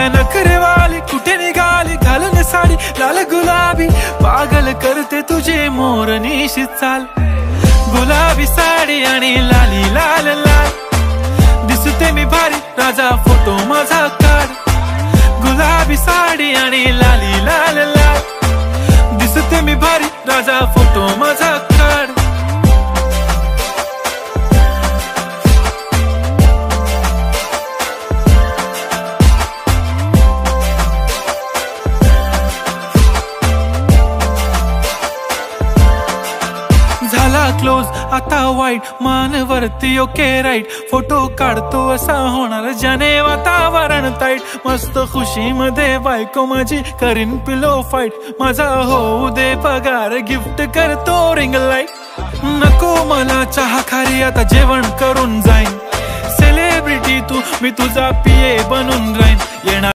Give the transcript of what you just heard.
नखरेवाली कुठे निघाली घालून साडी लाल गुलाबी, पागल करते तुझे मोरनीशी चाल. गुलाबी साडी आणि लाली लाल लाल, दिसते मी भारी राजा फोटो माझा काढ. गुलाबी साडी आणि लाली लाल लाल, दिसते मी भारी राजा फोटो माझा काढ. झाला क्लोज आता वाईट, मानवरती ओके राईट. फोटो काढतो असा होणार ज्याने वातावरण ताईट. मस्त खुशी मध्ये बायको माझी करीन पिलो फाईट. माझा होऊ दे पगार गिफ्ट करतो रिंग लाईट. नको मला चहा खारी आता जेवण करून जाईन. सेलिब्रिटी तू मी तुझा पिये बनून राहीन. येणार